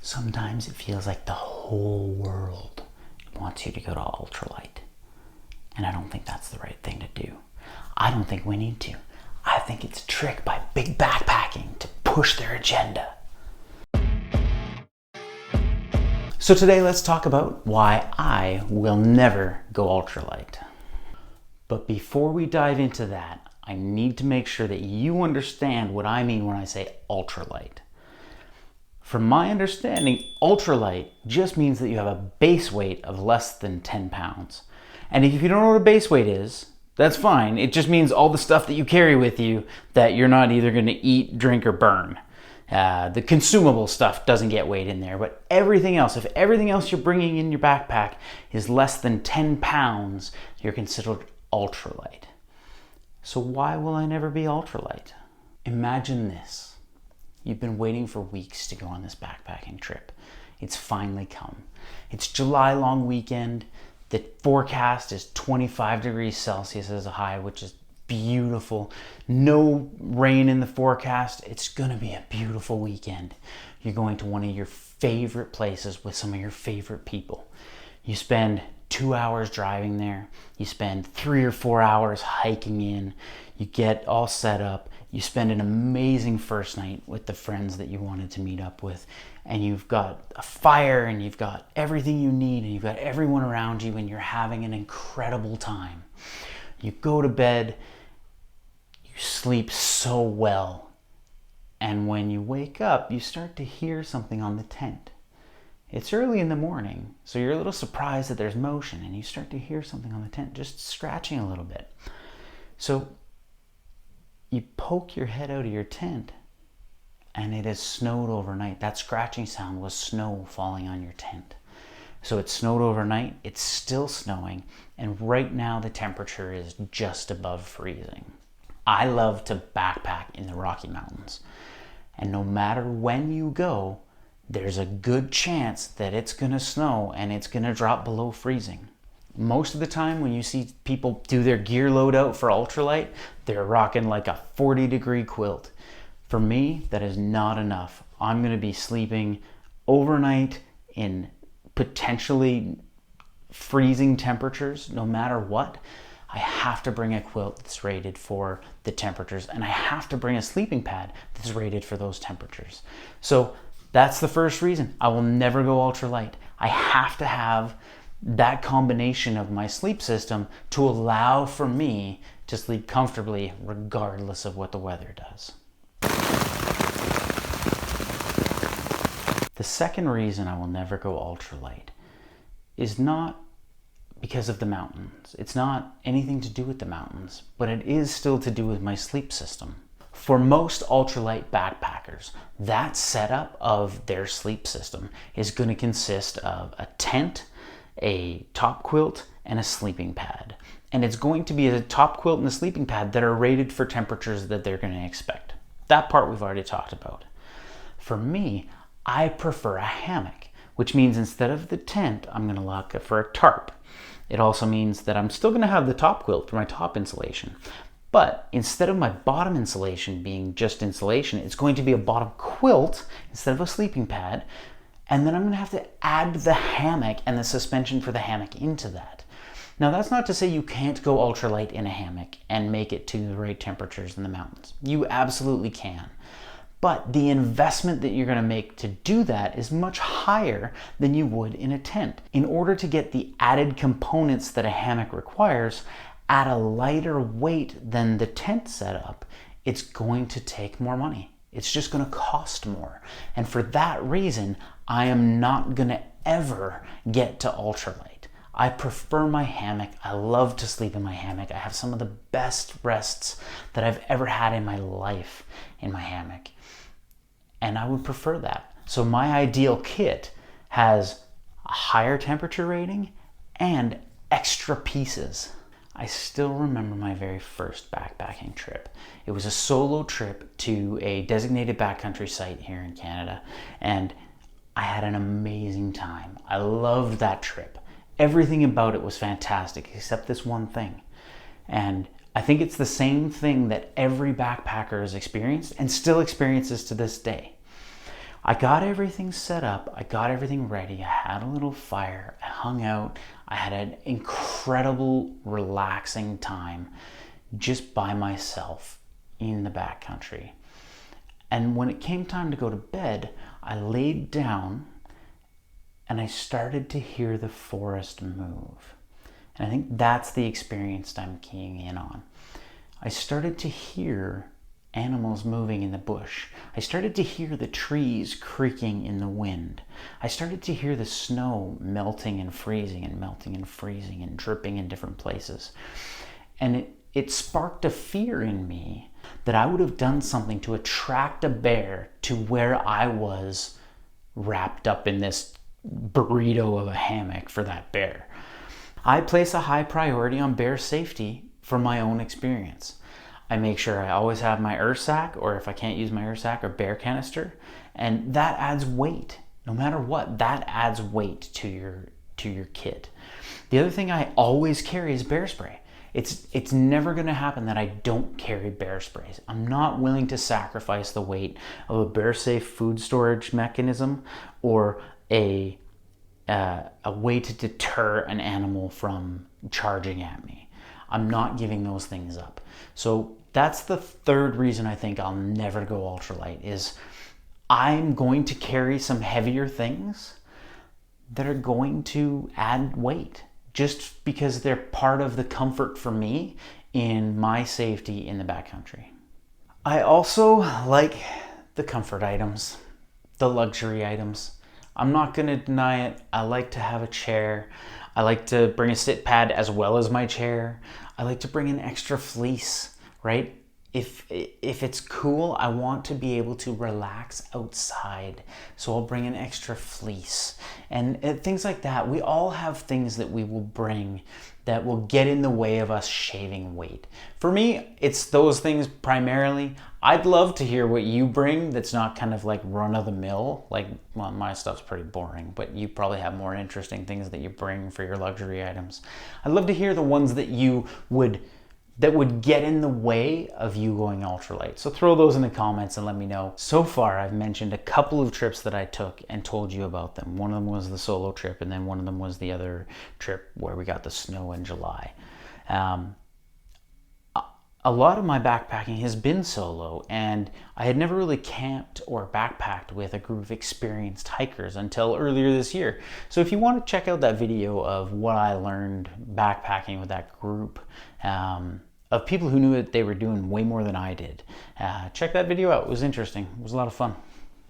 Sometimes it feels like the whole world wants you to go to ultralight. And I don't think that's the right thing to do. I don't think we need to. I think it's a trick by big backpacking to push their agenda. So today let's talk about why I will never go ultralight. But before we dive into that, I need to make sure that you understand what I mean when I say ultralight. From my understanding, ultralight just means that you have a base weight of less than 10 pounds. And if you don't know what a base weight is, that's fine. It just means all the stuff that you carry with you that you're not either going to eat, drink, or burn. The consumable stuff doesn't get weighed in there, but everything else, if everything else you're bringing in your backpack is less than 10 pounds, you're considered ultralight. So why will I never be ultralight? Imagine this. You've been waiting for weeks to go on this backpacking trip. It's finally come. It's July long weekend. The forecast is 25 degrees Celsius as a high, which is beautiful. No rain in the forecast. It's gonna be a beautiful weekend. You're going to one of your favorite places with some of your favorite people. You spend 2 hours driving there. You spend 3 or 4 hours hiking in. You get all set up. You spend an amazing first night with the friends that you wanted to meet up with. And you've got a fire and you've got everything you need and you've got everyone around you and you're having an incredible time. You go to bed, you sleep so well. And when you wake up, you start to hear something on the tent. It's early in the morning, so you're a little surprised that there's motion and you start to hear something on the tent just scratching a little bit. So you poke your head out of your tent and it has snowed overnight. That scratching sound was snow falling on your tent. So it snowed overnight, it's still snowing, and right now the temperature is just above freezing. I love to backpack in the Rocky Mountains, and no matter when you go, there's a good chance that it's gonna snow and it's gonna drop below freezing. Most of the time when you see people do their gear load out for ultralight, they're rocking like a 40-degree quilt. For me, that is not enough. I'm gonna be sleeping overnight in potentially freezing temperatures, no matter what. I have to bring a quilt that's rated for the temperatures, and I have to bring a sleeping pad that's rated for those temperatures. So that's the first reason I will never go ultralight. I have to have that combination of my sleep system to allow for me to sleep comfortably regardless of what the weather does. The second reason I will never go ultralight is not because of the mountains. It's not anything to do with the mountains, but it is still to do with my sleep system. For most ultralight backpackers, that setup of their sleep system is going to consist of a tent, a top quilt, and a sleeping pad. And it's going to be a top quilt and a sleeping pad that are rated for temperatures that they're going to expect. That part we've already talked about. For me, I prefer a hammock, which means instead of the tent, I'm going to look for a tarp. It also means that I'm still going to have the top quilt for my top insulation. But instead of my bottom insulation being just insulation, it's going to be a bottom quilt instead of a sleeping pad. And then I'm going to have to add the hammock and the suspension for the hammock into that. Now, that's not to say you can't go ultralight in a hammock and make it to the right temperatures in the mountains. You absolutely can. But the investment that you're going to make to do that is much higher than you would in a tent. In order to get the added components that a hammock requires at a lighter weight than the tent setup, it's going to take more money. It's just going to cost more. And for that reason, I am not going to ever get to ultralight. I prefer my hammock. I love to sleep in my hammock. I have some of the best rests that I've ever had in my life in my hammock. And I would prefer that. So my ideal kit has a higher temperature rating and extra pieces. I still remember my very first backpacking trip. It was a solo trip to a designated backcountry site here in Canada, and I had an amazing time. I loved that trip. Everything about it was fantastic, except this one thing. And I think it's the same thing that every backpacker has experienced and still experiences to this day. I got everything set up. I got everything ready. I had a little fire. I hung out. I had an incredible, relaxing time just by myself in the backcountry. And when it came time to go to bed, I laid down and I started to hear the forest move. And I think that's the experience I'm keying in on. I started to hear animals moving in the bush. I started to hear the trees creaking in the wind. I started to hear the snow melting and freezing and melting and freezing and dripping in different places. And it sparked a fear in me that I would have done something to attract a bear to where I was wrapped up in this burrito of a hammock for that bear. I place a high priority on bear safety from my own experience. I make sure I always have my sack, or if I can't use my sack, or bear canister, and that adds weight. No matter what, that adds weight to your kit. The other thing I always carry is bear spray. It's never going to happen that I don't carry bear sprays. I'm not willing to sacrifice the weight of a bear safe food storage mechanism or a way to deter an animal from charging at me. I'm not giving those things up. So that's the third reason I think I'll never go ultralight, is I'm going to carry some heavier things that are going to add weight just because they're part of the comfort for me in my safety in the backcountry. I also like the comfort items, the luxury items. I'm not going to deny it. I like to have a chair. I like to bring a sit pad as well as my chair. I like to bring an extra fleece, right? If it's cool, I want to be able to relax outside. So I'll bring an extra fleece and things like that. We all have things that we will bring that will get in the way of us shaving weight. For me, it's those things primarily. I'd love to hear what you bring that's not kind of like run of the mill. Like, well, my stuff's pretty boring, but you probably have more interesting things that you bring for your luxury items. I'd love to hear the ones that would get in the way of you going ultralight. So throw those in the comments and let me know. So far, I've mentioned a couple of trips that I took and told you about them. One of them was the solo trip, and then one of them was the other trip where we got the snow in July. A lot of my backpacking has been solo, and I had never really camped or backpacked with a group of experienced hikers until earlier this year. So if you want to check out that video of what I learned backpacking with that group, of people who knew that they were doing way more than I did, check that video out. It was interesting. It was a lot of fun.